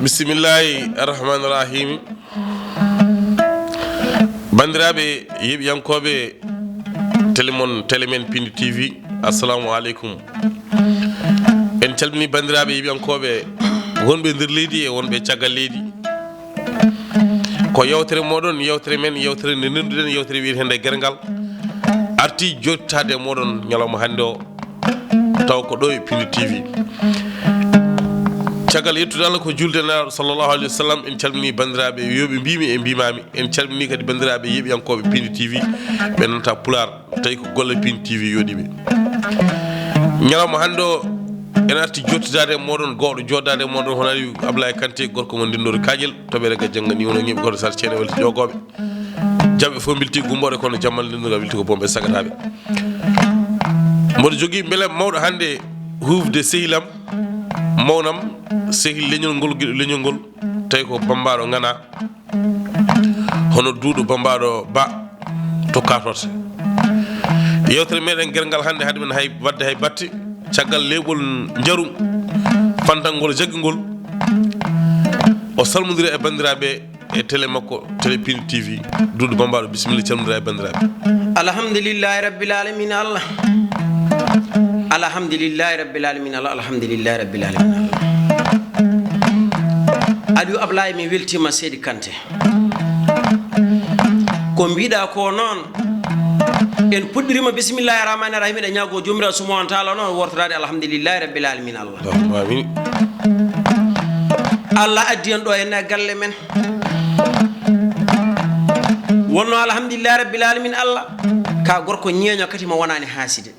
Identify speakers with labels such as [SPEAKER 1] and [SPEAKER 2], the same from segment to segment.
[SPEAKER 1] Bismillahi arrahmani rahim. Bandiraɓe yiɓyankoɓe telemen Piindi TV, assalamu aleykum. En calmini bandiraɓe yiɓyankoɓe wonɓe nder leydi e wonɓe caggal leydi. Ko yewtere moɗon, yewtere men, yewtere nde nenduɗen, yewtere wiyetende Gerngal arti jottade moɗon ñalawma hande o taw ko ɗo e Piindi TV. Caggal yettude Allah ko julde nelaɗo sallllahu alayhi wa sallam, en calmini bandiraɓe yoɓe mbimi e mbimami. En calmini kadi bandiraɓe yiɓyankoɓe Piindi TV ɓe nanta POULAAR tawi ko golle Piindi TV yoɗiɓe. Ñalawma hande o en arti jottidade moɗon goɗɗo joddade moɗon hono ari Ablaye Kanté gorko mo ndinnoɗo kaƴel toɓere ga jangga ni wono ñiɓe goto sar ceene welti ƴogoɓe jaɓɓe fof bilti gumboɗe kono jammal ndinnoga wilti ko bomɓe sagataɓe. Mboɗo jogui beele mawɗo hande hufde sehilam mawnam sehil leñol ngol guiɗo leñol ngol tawi ko Bambado ngana hono Doudou Bambado ba tokkatorte. Yewtere meɗen Gerngal hande haade men hay wadde hay batte caggal leɓol jaaru fantangol jaggingol o salmodira e bandiraɓe e télé makko télé Piindi TV. Doudou Bambado bisimilla calmodira e bandiraɓe.
[SPEAKER 2] Alhamdulillahi rabbil alamin Allah. Alhamdulillahi rabbil alamin Allah. Alhamdulillahi rabbil alamin Allah. Aliou Ablaye mi weltima Seydi Kanté ko mbiɗa ko noon en puɗɗirima bisimillahi rahmani rahim eɗen ñaago jomiraɗo subhanahu wa taala noon wortorade alhamdulillahi rabbil alamin Allah. Allah addi en ɗo henne galle men wonno alhamdulillahi rabbil alamin Allah ka gorko ñeeño kadi mo wonani haaside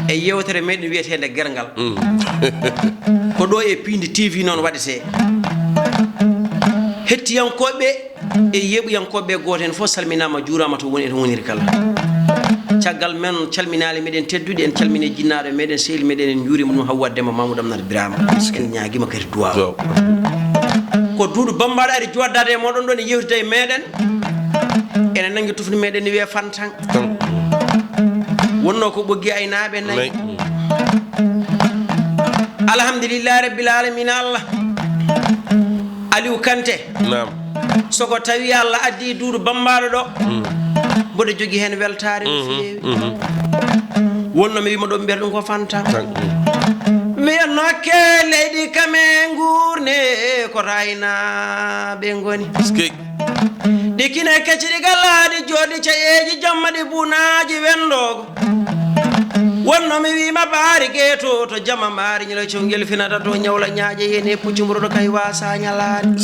[SPEAKER 2] e yewtere meɗen wiyetede Gerngal ko ɗo e Piindi TV noon waɗete. Hettiyankoɓe e yeɓuyankoɓe goto hen fof salminama juurama to woni e to woniri kala. Caggal men calminali meɗen teddude en calmini jinnaɗo meɗen sehil meɗen en juurima ɗum Hawwa Demba Mamoudou Amnat Birama en ñaguima kadi duwaw ko Doudou Bambado ari joddade e moɗon ɗon e yewtide e meɗen ene nanggui tufni meɗen ne wiye fantan wonno ko ɓoggi aynaɓe nayyi. Alhamdulillahi rabbil alamin Allah. Aliou Kanté soko tawi Allah addi Doudou Bambado ɗo mboɗo jogui hen weltare no fewi wonno mi wima ɗo mbiyata ɗum ko fantan wiyannokke leydi kame gurne ko raynaɓe goni ɗikkine kecciɗi gallaɗi joɗi cayeji jamma ɗi bunaji wendogo wonno mi wima baari geeto to jama maari ñilo congel finata to ñawla ñaaje yene puccumburoɗo kay wasa ñalani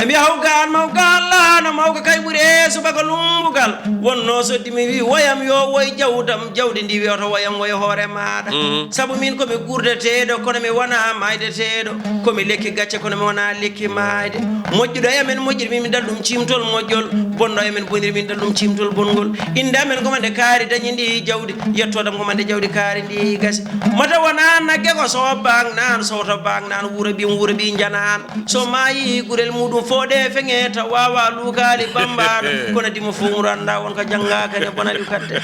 [SPEAKER 2] e mbiya hawgal mawgal lano mawga kay ɓuuri subaka lumbugal wonno soddi mi wi woyam yo woy jawdam jawdi ndi wiyata woyam woya hoore maɗa saabu min komi gurdeteɗo kono mi wona maydeteɗo komi lekki gacce kono mi wona lekki mayde moƴƴuɗo emen moƴƴiri min dal ɗum cimtol moƴƴol bonɗo emen boniri min dal ɗum cimtol bongol inde amen gomande kaari dañi ndi jawdi yettodam gomande jawdi kaari ndi gasi mata wona nagge ko sowa bagnan sowto bagnan wuura ɓi janan so mayi gurel muɗum foɗe feŋeta wawa lukali Bambado kono dimo fo anda wonko janggaka ne bonali kadde.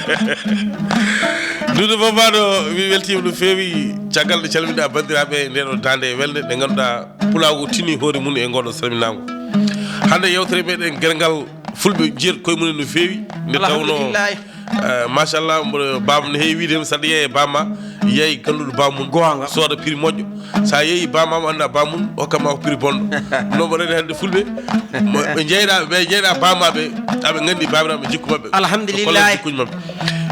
[SPEAKER 1] Doudou Bambado mi weltima ɗum fewi caggal ɗe calminiɗa bandiraɓe ndeɗo dande welde nde ganduɗa pulago tini hoore mum e goɗo salminago. Hande yewtere meɗen Gerngal fulɓe jeerat koye mumen no fewi nde tawno machallah mboɗo bam no heewi widema saɗa yeeya bamma yeeyi ganduɗo bamum gonga sooda prix moƴƴo sa yeeyi bamama anda bamum hokkatma ko prix bonɗo non mboɗen hande fulɓe ɓe jeyɗa bamaɓe aɓe gandi babiraɓe jikku mabɓe
[SPEAKER 2] alhamdulillah
[SPEAKER 1] jikkuji mabɓe.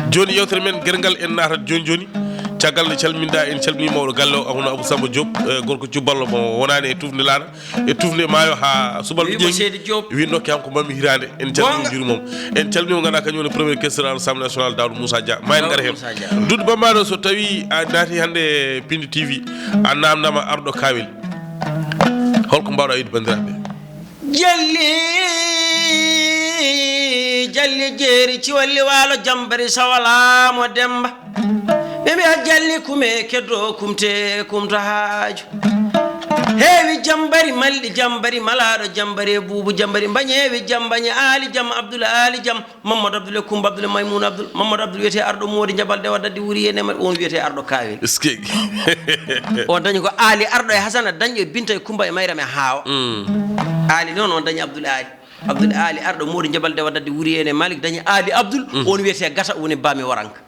[SPEAKER 1] Joni yewtere men Gerngal en natat joni caggal nde calminɗa en calmini mawɗo galle o hono Abou Samba Diop gorko cuballo mo wonani e tufde laaɗa e tufde maayo ha subalɓe ƴeewi wi nokki hanko mami hirande en calmini juurimomo en calminimo ganduɗa kañum woni premier questeur à l'Assemblée nationale Doudou Moussa Dia ma en gara hen. Doudou Bambado so tawi a naati hande Piindi TV a namdama arɗo kawel holko mbawɗa wiide bandiraɓe?
[SPEAKER 2] jalli jeeri ciwalli waalo jambari sawalamo Demba ɓe mbiya jalli kume keddo kumte kumta haaju heewi jambari malɗi jambari malaɗo jambari buubu jambari mbañeewi jam mbañe ali jam abdoula ali jam mamadou abdoulaye coumba abdoulaye maymouna abdoul mamadou abdoul wiyete arɗo moodi jabal dewa daddi wuri ene ma on wiyete arɗo kawel on dañi ko ali arɗo e hasana dañƴo e binta e coumba e mayram e haawa ali noon on dañi abdoul ali arɗo moodi jabal dewa daddi wuri ene malik dañi ali abdoul on wiyete gata woni bami waranka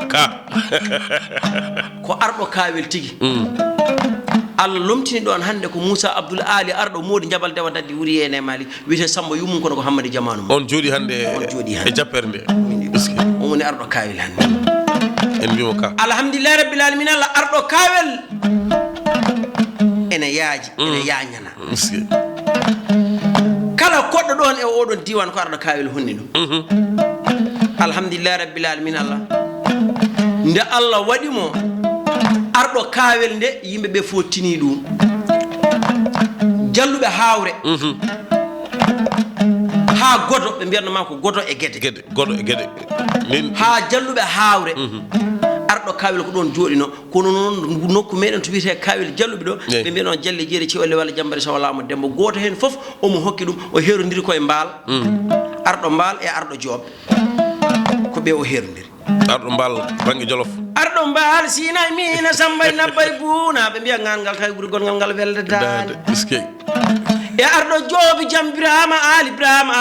[SPEAKER 1] ka
[SPEAKER 2] ko arɗo kawel tigi Allah lomtini ɗon hannde ko Moussa Abdoul Ali arɗo moodi jabal dewa daddi wuri ene mali wiyete Samba yummum kono ko Hammadi Jamanu
[SPEAKER 1] on jooɗi hannde e jappere nde
[SPEAKER 2] on woni arɗo kawel hannde
[SPEAKER 1] en mbimo ka
[SPEAKER 2] alhamdulillahi rabbil alamin Allah arɗo kawel ene yaaji ene yañana kala koɗɗo ɗon e oɗon diwan ko arɗo kawel honni ɗum alhamdulillahi rabbil alamin Allah nde Allah waɗimo arɗo kawel nde yimɓe ɓe fottini ɗum jalluɓe hawre ha godo ɓe mbiyatnoma ko godo e gueɗe ha jalluɓe hawre arɗo kawel ko ɗon jooɗino kono noon nokku meɗen to wiyete kawel jalluɓe ɗo ɓe mbiya noon jalle jeeri cewolle walla jambare sawo laamu dembo goto hen foof omo hokki ɗum o herodiri koye mbaal arɗo mbaal e arɗo jooɓe ko ɓe o herodiri
[SPEAKER 1] arɗo mbaal banggue jolof
[SPEAKER 2] arɗo mbaal sina mina sambay nabbay buuna ɓe mbiya ngangal kay ɓuuri gongal ngal welde dande e arɗo jooɓi jam birama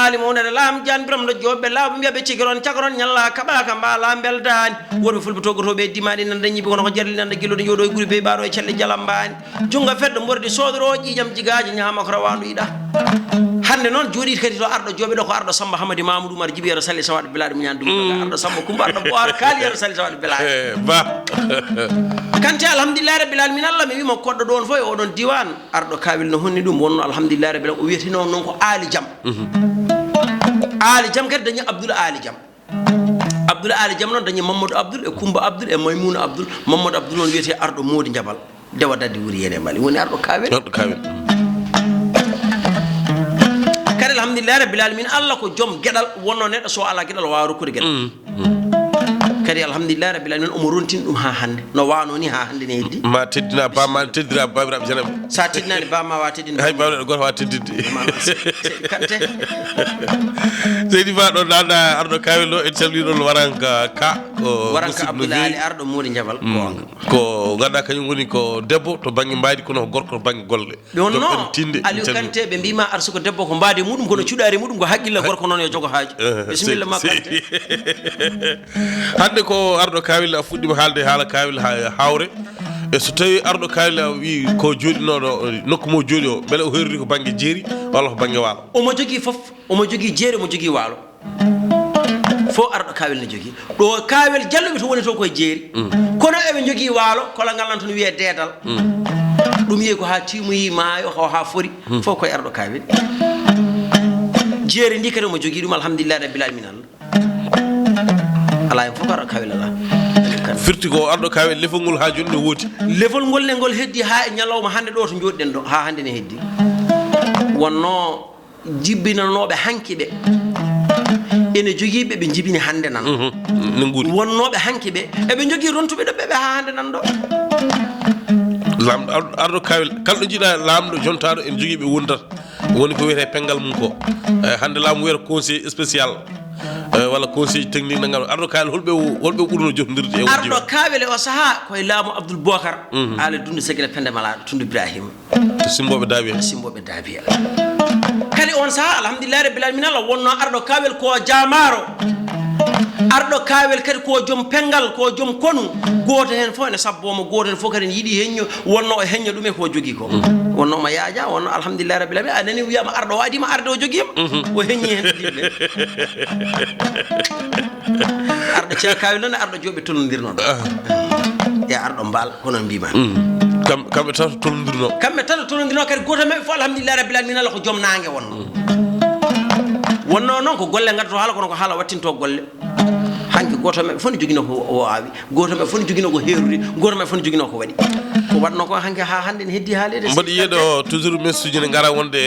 [SPEAKER 2] ali mo wonede laam jan biram ɗo jooɓe laaw ɓe mbiya ɓe cigiron cagaron ñalla kaɓaka mbala beldani worɓe fulɓe toggotoɓe dimaɗi nanda ñibi kono ko jarli nanda gilluɗo jooɗo e guuri be ɓaɗo e celle jalambani junga fedde mbordi sodoro ƴiƴam jigaji ñama ko rawandu yiɗa hande noon jooɗi kadi to arɗo jooɓe ɗo ko arɗo Samba Hammadi Mamoudou Umar Djibi yero salli sawaɗo bilaɗo mi ñande ɗum arɗo Samba Coumba arɗo Boar kaali yero salli sawaɗo bilaɗo
[SPEAKER 1] ba
[SPEAKER 2] kante alhamdulillahi rabbil alamin Allah mi wima koɗɗo ɗon fof e oɗon diwan arɗo kawel no honni ɗum wonno alhamdulillahi rabbil alamin o wiyete noon ko Ali Jam Ali Jam kadi dañi Abdoul Ali Jam Abdoul Ali Jam noon dañi Mamadou Abdoul e Coumba Abdoul e Maymouna Abdoul Mamadou Abdoul noon wiyete arɗo moodi jabal dewa daddi wuri ene mali woni arɗo kawel kadi alhamdulillahi rabbil alamin Allah ko joom gueɗal wonno neɗɗo so ala gueɗal wawa rokkude gueɗal kadi alhamdulillahi rabbil alamin omo rontini ɗum ha hande no wano ni ha hande ne heddi
[SPEAKER 1] ma teddina bamma teddira babiraɓe janaɓe
[SPEAKER 2] sa teddinani bamma wa teddina
[SPEAKER 1] hay bawɗe goto wa teddinde
[SPEAKER 2] kante
[SPEAKER 1] seydi ba ɗo nanda arɗo kawel ɗo en calmini ɗon waranka ko
[SPEAKER 2] waranka Abdoul Ali arɗo moodi jabal gonga
[SPEAKER 1] ko ganduɗa kañum woni ko debbo to banggue mbaadi kono ko gorko to banggue golle
[SPEAKER 2] ɗon no Aliou Kanté ɓe mbima ar suko debbo ko mbaadi muɗum kono cuɗari muɗum ko haqqille gorko noon yo jogo haaji bisimilla ma Kanté hande
[SPEAKER 1] ko arɗo kawel a fuɗɗima haalde haala kawel hawre e so tawi arɗo kawel a wi ko joɗinoɗo nokku mo jooɗi o beele o herori ko banggue jeeri walla ko banggue waalo
[SPEAKER 2] omo jogui foof omo jogui jeeri omo jogui waalo fo arɗo kawel ne jogui ɗo kawel jalluɓe to woni to koye jeeri kono eɓe jogui waalo kolagal nan toon wiye deedal ɗum wiye ko ha timoyi maayo ha fori fof koye arɗo kawel jeeri ndi kadi omo jogui ɗum alhamdulillahi rabbil alamin Allah ala en fof arɗo kawel ala
[SPEAKER 1] firti ko arɗo kawel lefol ngol ha joni no wooti
[SPEAKER 2] lefol ngol ne ngol heddi ha e ñalawma hande ɗo to joɗɗen ɗo ha hande ne heddi wonno jibbinanoɓe hanki ɓe ene jogiiɓe ɓe jibini hande nan
[SPEAKER 1] no nguuri
[SPEAKER 2] wonnoɓe hanki ɓe eɓe jogui rontuɓe ɗo ɓeɓe ha hande nan ɗo
[SPEAKER 1] lamɗo arɗo kawel kalɗo jiiɗa lamɗo jontaɗo ene jogiiɓe wondata woni ko wiyete pengal mum ko hande laamu wiyata conseil spécial walla conseil technique nagam arɗo kawel holɓe ɓurno jotodirde e
[SPEAKER 2] arɗo kawel o saaha koye laamu Abdoul Bocar ala dunde segele pende malaɗo tundu Ibrahima
[SPEAKER 1] to simboɓe daabiya
[SPEAKER 2] kadi on saaha alhamdulillahi rabbil alamin Allah wonno arɗo kawel ko jamaro arɗo kawel kadi ko joom pengal ko joom konu goto hen fof ene sabbomo goto hen fof kadi ne yiiɗi heñño wonno o heñña ɗum e ko jogui ko wonno ma yaaja wonno alhamdulillahi rabbil alamin a nani wiyama arɗo waɗima arde o joguima o heññi hen yimɓe arɗo ceer kawel noon arɗo jooɓe tolnodirno ɗo e arɗo mbaal kono mbima
[SPEAKER 1] kamɓe tata
[SPEAKER 2] tolnodirno kadi goto mabɓe fof alhamdulillahi rabbil alamin Allah ko joom nangue wonno noon ko golle gaddato haala kono ko haala wattinto golle hanki goto mabɓe fof ne joguino ko o awi goto mabɓe fof ne joguino ko herori goto mabɓe fof ne joguino ko waɗi ko watno ko hanki ha hande ne heddi haalede
[SPEAKER 1] mbaɗi yiyeɗo toujours message uji ne gara wonde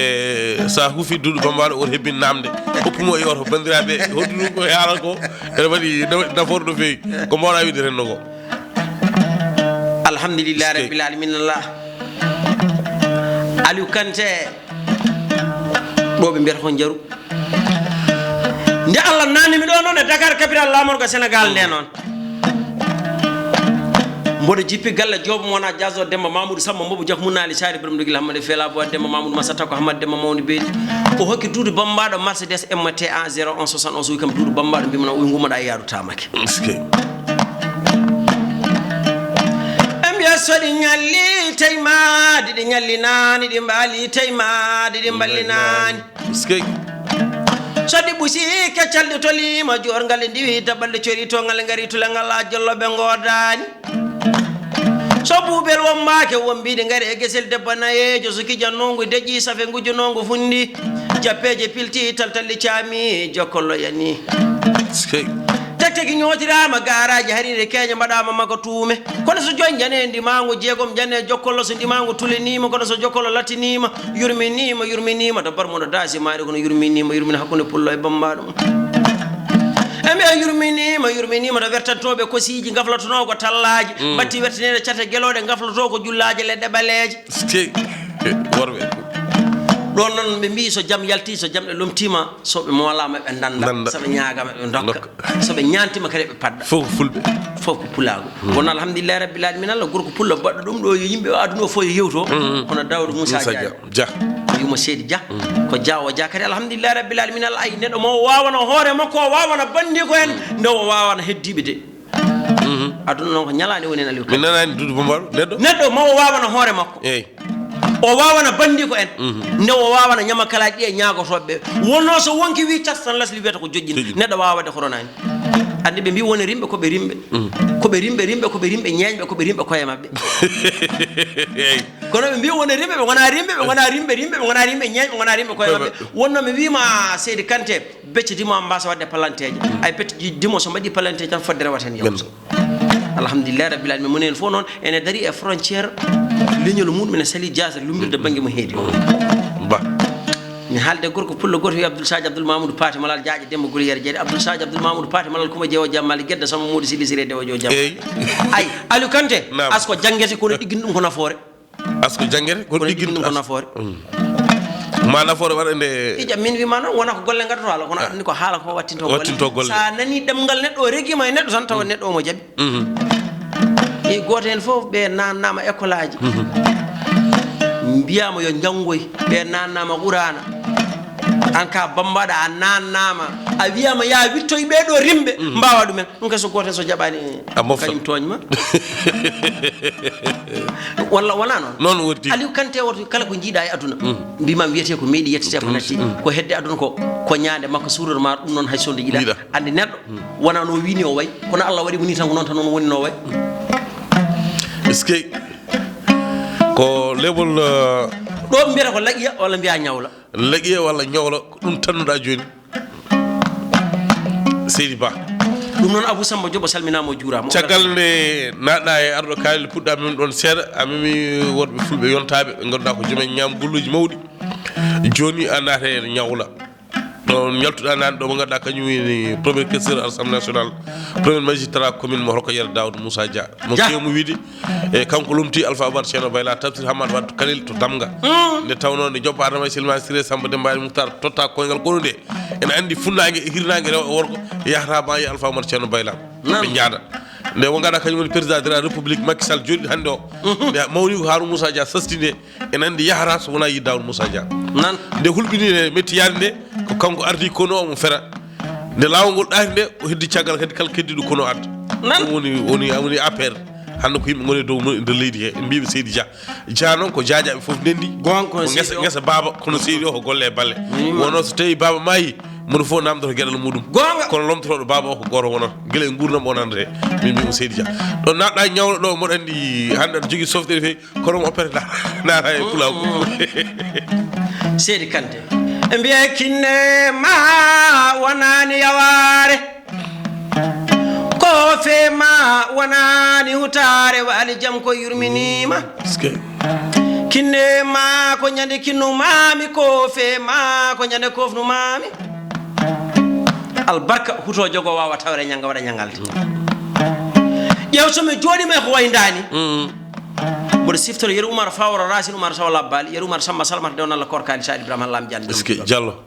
[SPEAKER 1] sa huufi Doudou Bambado oto hebbin namde hoppumo e oto bandiraɓe hoddu ko haala ko ene waɗi nafoore no fewi ko mbawɗa wiide renno ko
[SPEAKER 2] alhamdulillahi rabbil alamin Allah Aliou Kanté ɗo ɓe mbiyata kon jaru nde Allah nani mi ɗo noon e Dakar capital lamorgo Sénégal nde noon mboɗo jippi galle joobo wona jaso Demba Mamoudou Samba Mbobo Diak Munali Sari Birame Dogui Hammade Fela Bo Demba Mamoudou Massata ko Hammade Demba Mawni Beeli o hokki Doudou Bambado Mercedes MT 0171 wi kam Doudou Bambado mbimana o gumaɗa yaadu tamake soɗi ñalli taymadi ɗi ñallinani ɗi mbaali taymadi ɗi ballinani soɗi ɓusi keccalɗi tolima jorgal e ndiwi daɓalɗe cori to ngal gari tulengal a jolloɓe godani so buuɓel wommake wombiɗe gari e guesel debbo nayejo so kijannogu deƴƴi safe gujunongo fundi jappeje pilti taltalli caami jokkollo yani tegi ñootirama garaji harire keña mbaɗama makko tuume kono so joni jane ndimango jeegom jane jokkollo so ndimango tulenima kono so jokkollo lattinima yurminima to barmoɗo daasi maɗi kono yurmina hakkude pullo e Bambado yurminima to wertantoɓe kosiji gaflatono ko tallaji batti wertanede cate gueloɗe gaflato ko jullaji leɗɗe ɓaleje
[SPEAKER 1] worɓe
[SPEAKER 2] ɗon noon ɓe mbi so jaam yalti so jamɗe lomtima soɓe molama ɓe danda soɓe ñagama ɓe dokka soɓe ñantima kadi ɓe padda
[SPEAKER 1] fof ko fulɓe
[SPEAKER 2] fof ko pulago kono alhamdulillahi rabbil alamin Allah gorko pullo baɗɗo ɗum ɗo yo yimɓe aduna o fof yo hewto kono Daoudou Moussa Dia yuma Seydi Dia ko Diawo Dia kadi alhamdulillahi rabbil alamin Allah ay neɗɗo mo wawana hoore makko o wawana bandi ko en nde o wawana heddiɓe de aduna noon ko ñalani woni en Aliou
[SPEAKER 1] min nanani Doudou Bambado
[SPEAKER 2] neɗɗo mo wawana hoore makko o wawana bandi ko en nde o wawana ñama kalaji ɗi e ñagotoɓe wonno so wonki wi tas tan lasli wiyata ko jojjin neɗɗo wawade horonani andi ɓe mbi woni rimɓe koɓe rimɓe koɓe rimɓe ñeñɓe koɓe rimɓe koye mabɓe kono ɓe mbi woni rimɓe ɓe gona rimɓe ɓe gona rimɓe rimɓe ɓe gona rimɓe ñeñɓe ɓe gona rimɓe koye mabɓe wonno mi wima Seydi Kanté becce dimo mbasa wadde palanteje ay becce dimo so mbaɗi palanteje tan fodde rewata hen yawto alhamdulillahi rabbil alamin mon en fof noon ene dari e frontiére leñol muɗum ene sali jasa lumbirde banggue mo heedi
[SPEAKER 1] ba
[SPEAKER 2] mi haalde gorko pullo goto wi Abdoul Sadji Abdoul Mamoudou Paté malal jaaƴe dembo guriyere jeeɗe Abdoul Sadji Abdoul Mamoudou Paté malal kuma jeewo jammal guedde sama moudi silisire dewo jo jam ay Aliou Kanté asko jangguete kono ɗiggini ɗum ko nafoore
[SPEAKER 1] asko jangguete kono ɗiggini ɗum
[SPEAKER 2] ko nafoore
[SPEAKER 1] ma nafoore waɗande
[SPEAKER 2] ija min wima noon wona ko golle gaddoto ala kono andi ko haala ko wattinto golle sa nani ɗemgal neɗɗo o reguima e neɗɗo tan tawa neɗɗo omo jaaɓi e goto hen fof ɓe nannama école aji mbiyama yo janggoy ɓe nannama qurana an ka Bambado a nannama a wiyama ya wittoye ɓeɗo rimɓe mbawa ɗumen ɗum kay so goto hen so jaɓani kañum toñma walla wona noon
[SPEAKER 1] wurti
[SPEAKER 2] Aliou Kanté woto kala ko jiiɗa e aduna mbimam wiyete ko meeɗi yettete ko natti ko hedde aduna ko ñande makko suuror ma ɗum noon hay sonde jiiɗa andi neɗɗo wona no wini o way kono Allah waɗi mo ni tan ko noon tan noon woni no way
[SPEAKER 1] est-ce que ko lebol
[SPEAKER 2] ɗo mbiyata ko laqiya walla mbiya ñawla
[SPEAKER 1] laqiya walla ñawla ko ɗum tannuɗa joni Seydi Ba
[SPEAKER 2] ɗum noon Abou Samba Diop salminama o juurama
[SPEAKER 1] caggal nde naɗɗa e arɗo kalel puɗɗa min ɗon seeɗa amimi worɓe fulɓe yontaɓe ɓe ganduɗa ko joomen ñam golluji mawɗi joni a naata e ñawla ɗon jaltuɗa nane ɗo mo ganduɗa kañum woni premier questeur assemblée national premier magistrat commune mo Rokhayere Daoudou Moussa Dia mo kewmo wiide e kanko lomti Alpha Oumar Ceerno Bayla Tafsir Hammadou Wadde Kalil to Damga nde tawno nde jobba Adama Silma Siré Samba Demba Mouhtar totta koyngal kono nde ene andi funnague e hirnague rewo e worgo yahata ma e Alpha Oumar Ceerno Bayla ɓe jaada nde wo gaɗa kañum woni président de la république Macky Sall joɗi hannde o nde mawni ko Harouna Moussa Dia sasti nde ene andi yahata so wona yi Daoudou Moussa Dia nde hulɓini nde mettiyade nde ko kanko ardi kono omo fera nde lawol ngol ɗaati nde o heddi caggal kadi kala keddiɗo kono adda ɗum woni APR hande ko yimɓe goni dow nder leydi he en mbiɓe Seydi Dia noon ko jaajaɓe foof ndendi ko ngesa baba kono Seydi o ko golle e balle wono so tawi baba maayi mono fof namdoto gueɗal muɗum kono lomtotoɗo baba o ko goto wonata guila e gurdam o nandete min mbimo Seydi Dia ɗo natɗa ñawlo ɗo moɗo andi hande aɗa jogui softere fe kono mo opére nata e pulaw
[SPEAKER 2] Seydi Kanté e mbiye kinne ma wonani yaware ko fe ma wonani hutare wali jam ko yurminima kinne ma ko ñande kinnu mami ko fe ma ko ñande kofnu mami albarka huto jogo wawa tawre ñanga waɗa ñangalde ƴeew somi jooɗima ko waydani bodo siftoro yeru Umar Fawra Rasin Umar Sawla Bali yeru Umar Samba Salmat dewna korkali Saadi Ibrahima Lam Diane
[SPEAKER 1] eske Diallo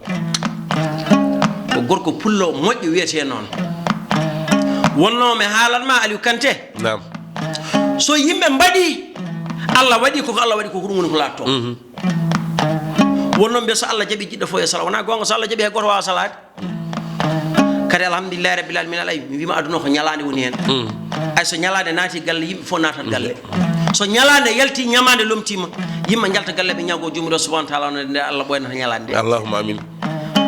[SPEAKER 2] ko gorko pullo moƴƴo wiyete noon wonno mi haalanma Aliou Kanté
[SPEAKER 1] nam
[SPEAKER 2] so yimɓe mbaɗi Allah waɗi koko Allah waɗi koko ɗum woni ko latto wonno mbiya so Allah jaɓi jiɗɗo fof e sala wona gonga so Allah jaɓi hay goto wawa salade kadi alhamdulillahi rabbil alamin alay mi wima aduna ko ñalande woni hen ay so ñalande naati galle yimɓe fof natat galle so ñalande yalti ñamande lomtima yimɓe jalta galle ɓe ñago jomiro subhanahu wa ta'ala nde Allah ɓoynata ñalande
[SPEAKER 1] allahumma amin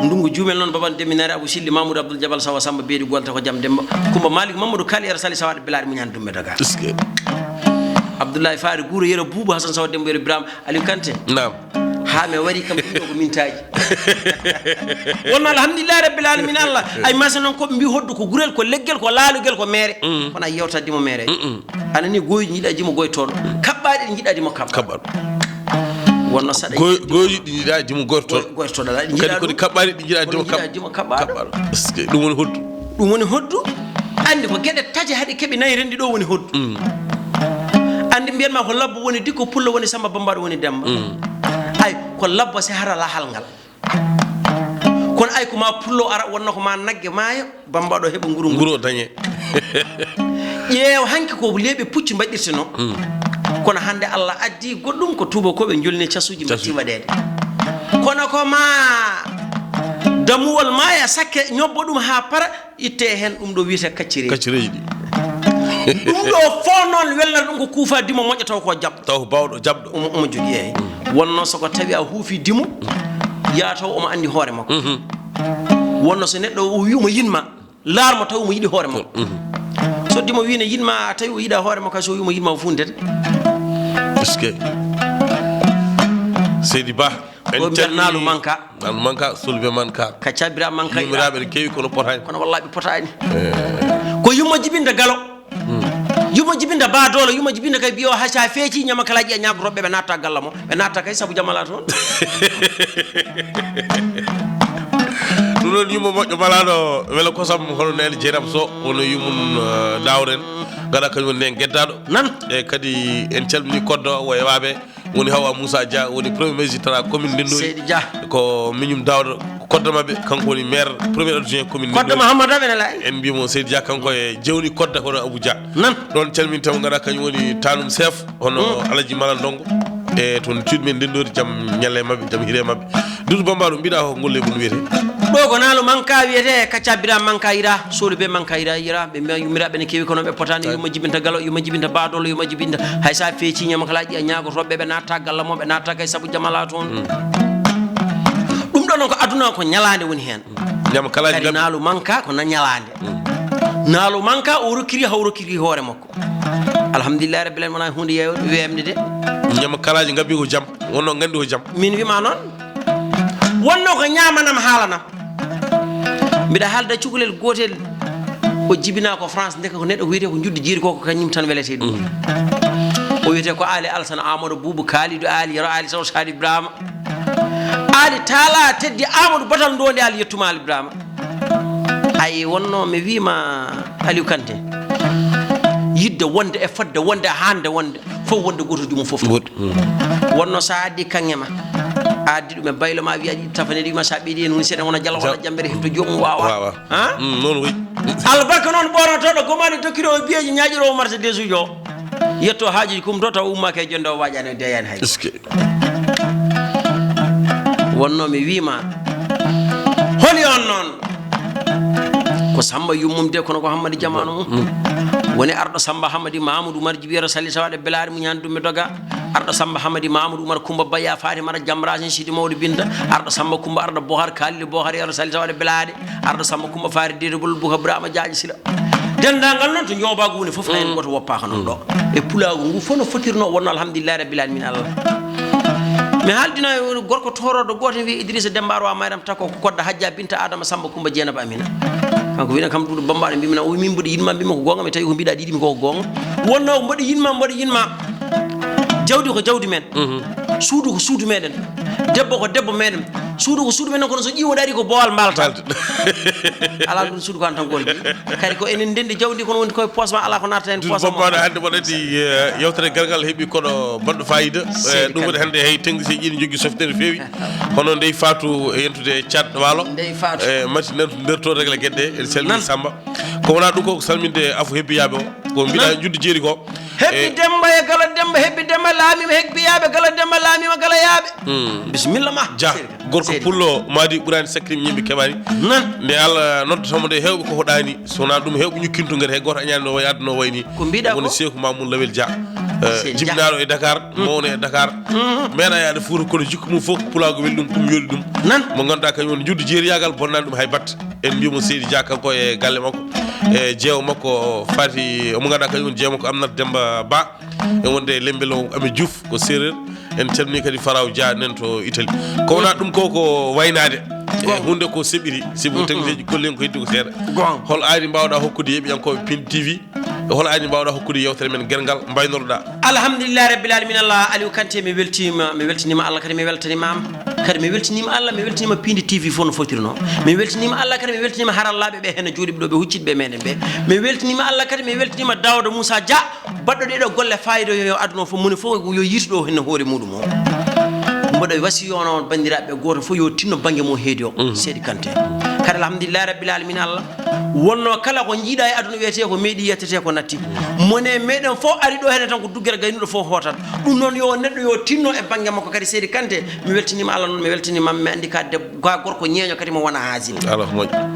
[SPEAKER 2] ndungu jumel noon baban deminare Abou Silli Mamoudou Abdoul Jabal Sawa Samba beedi gonta ko jam demba Kumba Malik Mamadou Kali yara sali sawade bilade muñan dumme daga Abdoulaye Fari Gouro yero Boubou Hassan Sawa dembo yero Ibrahima Aliou Kanté
[SPEAKER 1] nam
[SPEAKER 2] ha me wari kam ɗo ko mintaji wonno alhamdulillahi rabbil alamin Allah ay masa noon koɓe mbi hoddu ko gurel ko leggel ko laalugel ko mere kono a yewta dimo mere anani goyji jiiɗa dimo goytoɗo kaɓɓaɗe ɗi jiiɗa dimo kaɓɓaɗo wonno saɗa
[SPEAKER 1] goyji ɗi jiiɗa dimo goytoɗo kadi kodi kaɓɓaɗe ɗi jiiɗa dimo kaɓɓaɗo ɗum woni hoddu
[SPEAKER 2] ɗum woni hoddu andi ko gueɗe tati haɗi keeɓi nayi rendi ɗo woni hoddu andi mbiyanma ko labbo woni dikko pullo woni Samba Bambado woni Demba ay ko labbo se hara lahal ngal kono ay ko ma pullo ara wonno ko ma nagge maayo Bambado heɓa nguru
[SPEAKER 1] dañe
[SPEAKER 2] ƴeew hanki ko leeɓe pucci mbaɗirte no kono hande Allah addi goɗɗum ko tuuba ko ɓe jolni casuji mbatti waɗede kono ko ma damuwol ma ya sakke ñobbo ɗum ha para itte hen ɗum ɗo wiyete kaccireji
[SPEAKER 1] ɗi
[SPEAKER 2] ɗum ɗo fof noon welnata ɗum ko kuufa dimo moƴƴo taw ko jaɓɗo
[SPEAKER 1] taw ko bawɗo jaɓɗo
[SPEAKER 2] omo jogui eyi wonno soko tawi a huufi dimo ya taw omo andi hoore makko wonno so neɗɗo o wi omo yinma laarmo taw omo yiɗi hoore makko so dimo wino yinma a tawi o yiɗa hoore makko so wi omo yinma o fundete
[SPEAKER 1] eske Seydi Ba
[SPEAKER 2] o mbiyat naalu manka
[SPEAKER 1] solbe manka
[SPEAKER 2] ka cabira manka
[SPEAKER 1] yimiraɓe ne kewi kono potani
[SPEAKER 2] kono wallahi ɓe potani ko yummo jibinta galo yummo jibinta baadolo yummo jibinta kay biyo haca feeci ñama kalaji e ñagotoɓe ɓe natta galla mo ɓe natta kay saabu jamala toon
[SPEAKER 1] ɗum noon yummo moƴƴo malaɗo wela kosam hono nene jeeram so wono yumum dawren gaɗa kañum woni nden gueddaɗo
[SPEAKER 2] nan
[SPEAKER 1] e kadi en calmini koddo o e waɓe woni Hawa Moussa Dia woni premier magistrat commune Ndendori
[SPEAKER 2] Seydi Dia
[SPEAKER 1] ko miñum dawɗo koddo mabɓe kanko woni maire premier adjoint commune
[SPEAKER 2] koddo Mahamadou Abene la
[SPEAKER 1] en mbimo Seydi Dia kanko e jewni kodda kono Abuja
[SPEAKER 2] nan
[SPEAKER 1] ɗon calmini taw gaɗa kañum woni tanum chef hono Alaji Mala Ndongo e toon cuuɗi men Ndendori jaam ñalle mabɓe jaam hiire mabɓe Doudou Bambado mbiɗa ko golle mum wiyete
[SPEAKER 2] ɗo ko naalo manka wiyete kaccabira manka ira sohli ɓe manka ira ɓe mbiya yummiraɓe ne kewi kono ɓe potani yumma jibinta galo yumma jibinta badolo yumma jibinta hay sa feeci ñama kalaji e ñagotoɓe ɓe natta galla mo ɓe natta kay saabu jamala toon ɗum ɗo noon ko aduna ko ñalande woni hen
[SPEAKER 1] ñama kalaji
[SPEAKER 2] kadi naalo manka ko na ñalande naalo manka o rokkiri haw rokkiri hoore makko alhamdulillahi rabbil alamin wona hunde wemde de
[SPEAKER 1] ñama kalaji gabbi ko jaam wonno gandi ko jaam
[SPEAKER 2] min wima noon wonno ko ñamanam haalanam mbiɗa haalda cukalel gotel o jibina ko France ndeka ko neɗɗo ko wiyete ko judde jiiri ko kañum tan welete ɗum o wiyete ko Ali Alassane Amadou Boubou Kalidou Ali yero Ali Sow Saadi Ibrahima Ali taala teddi Amadou batal ndonde Ali yettuma Ali Ibrahima ay wonno mi wima Aliou Kanté yidde wonde e fodde wonde hande wonde fof wonde goto jumum fof wonno sa addi kanŋema addi ɗum e baylo ma wiya ɗi tafanedi wima sa ɓeeɗi en woni seeɗa wona jala wona jambere himto jomum wawa
[SPEAKER 1] noon wi
[SPEAKER 2] albarka noon ɓorotoɗo gomani dokkiri o biyeji ñaƴirowo Mercedes uji o yetto haajuji kumto taw ummake jonde o waƴani o deyani hay wonno mi wima holi on noon ko Samba yummum de kono ko Hammadi jamanu mum woni arɗo Samba Hammadi Mamadou Oumar Djibira Sali Sawaɗe Belari muñan dumme doga arɗo Samba Hammadi Mamadou Oumar Coumba Baya Fatimata Jamrasin Sidi Mawdo Binta arɗo Samba Coumba arɗo Bohar Kalile Bohar yaro Sali Sawaɗe Belade arɗo Samba Coumba Fari Dedebol Bouka Brama Diadji Sila dendagal noon to ñoobago woni fof hen goto woppaka noon ɗo e pulago ngu fof no fotirno wonno alhamdulillahi rabbil alamin Allah mi haaldino gorko toroɗo goto wiye Idrissa Demba wa Mayram Tako ko kodda Hadja Binta Adama Samba Coumba Dieynaba Amina kanko wina kam Doudou Bambado mbimina o min mboɗo yinma mbima ko gonga mi tawi ko mbiɗa ɗiɗimi koko gonga wonno mboɗo yinma jawdi ko jawdi men suudu ko suudu meɗen debbo ko debbo meɗen suudu ko suudu men kono so ƴiwo dari ko boal mbalta ala ɗum suudu ko an tan golji kadi ko enen ndendi jawdi kono woni koye poche ma ala ko natta hen poche
[SPEAKER 1] Bambado hande waɗati yewtere Gerngal heeɓi koɗo baɗɗo fayida ɗum waɗi hande hay technicien ji ne jogui softere feewi hono ndey fatou yentude Thiat Walo mati nderto régle gueɗɗe en calmini Samba ko wona ɗum ko salminde afu hebbiyaɓe o ko mbiɗa juddu jeeri ko
[SPEAKER 2] hebbi demba e gala demba hebbi demba laamima hebbiyaɓe gala demba laamima gala yaaɓe bisimilla ma
[SPEAKER 1] dia gorko pullo madi ɓurani sakkrim yimɓe keɓani nde Allah noddatamo nde hewɓe koko ɗani sowona ɗum hewɓe ñukkinto guete hay goto añani no yadde no wayni
[SPEAKER 2] ko mbiɗa
[SPEAKER 1] woni Sekou Mamoudou Lawel Dia jibinaɗo e Dakar mawno e Dakar meeɗa yaade Fouta kono jikku mum fof pulago welli ɗum ɗum yoɗi ɗum mo ganduɗa kañum woni juddu jeeriyagal bonnani ɗum hay batta en mbimo Seydi Dia kanko e galle makko e jeewo makko fati omo ganduɗa kañum woni jeewo makko Aminata Demba Ba e wonde lembel o Ami Diouf ko séréer en calmini kadi Faraw Dia nen to Italie ko wona ɗum ko waynade hunde ko seɓiri sibu technicien gollen ko heddi ko seeɗa hol aadi mbawɗa hokkude yeɓiyankoɓe Piindi TV hol aadi mbawɗa hokkude yewtere men Gerngal mbaynoroɗa
[SPEAKER 2] alhamdulillah rabbil alamin Allah Aliou Kanté mi weltinima Allah kadi mi weltanimama kadi mi weltinima Allah mi weltinima Piindi TV fof no fotirno mi weltinima Allah kadi mi weltinima harallaɓe ɓe hen jooɗiɓe ɗo ɓe hucciɓe meɗen ɓe mi weltinima Allah kadi mi weltinima Daouda Moussa Dia baɗɗo ɗeɗo golle fayida yo aduna fof moni fof yo yituɗo hen hoore muɗum o mboɗo wasiyo noon bandiraɓe goto fof yo tinno banggue mo heedi o Seydi Kanté kadi alhamdulillah rabbil alamin Allah wonno kala ko jiiɗa e aduna wiyete ko meeɗi yettete ko natti mone meɗen fof ari ɗo hene tan ko duggere gaynuɗo fof hotat ɗum noon yo neɗɗo yo tinno e banggue makko kadi Seydi Kanté mi weltinima Allah noon mi weltinima mi andi ka gorko ñeeño kadi mo wona hasin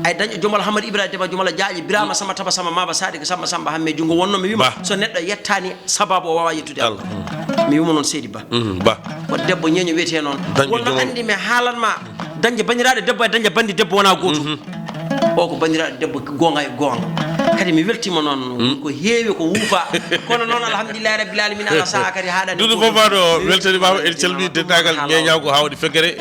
[SPEAKER 2] ay dañƴo jomal Hamadou Ibrahima Dema jomal jaaƴi Birama Samba Taba Samba Maba Sadiga Samba Samba hamme jungo wonno mi wima so neɗɗo yettani sababu o wawa yettude Allah mi wima noon Seydi Ba ko debbo ñeeño wiyete noon wonno andi mi haalanma dañde bandiraɗo debbo e dañde bandi debbo wona gotum o ko bandiraɗo debbo gonga e gonga kadi mi weltima noon ko heewi ko wuufa kono noon alhamdulillahi rabbil alamin ala saha kadi haɗani
[SPEAKER 1] Doudou Bambado weltanimama en calmini dendagal ñeñago hawɗi fekkere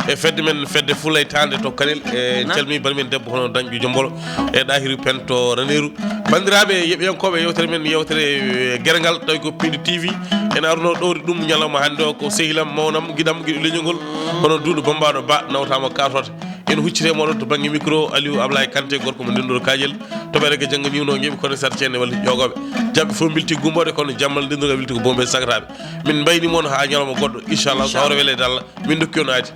[SPEAKER 1] e fedde men fedde Fulay Tande to Kanel en calmini banimen debbo hono dañƴo Jombolo e ɗahiru pen to Raneru bandiraɓe yeɓiyankoɓe yewtere men yewtere Gerngal tawi ko Piindi TV en arno ɗowri ɗum ñalawma hannde o ko sehilam mawnam guiɗam guiɗo leñolngol hono Doudou Bambado Ba nawtama katota en huccitemo ɗon to banggue micro Aliou Ablaye Kanté gorko mo ndendor kajel toɓere ke jangga niwno gueɓi kono sar ceenne walla ƴogoɓe jaɓɓe fof bilti gumbode kono jammal ndendorga wilti ko bombe sagataɓe min mbayni moon ha ñalawma goɗɗo inchallah so hawre welede Allah min dokki on aadi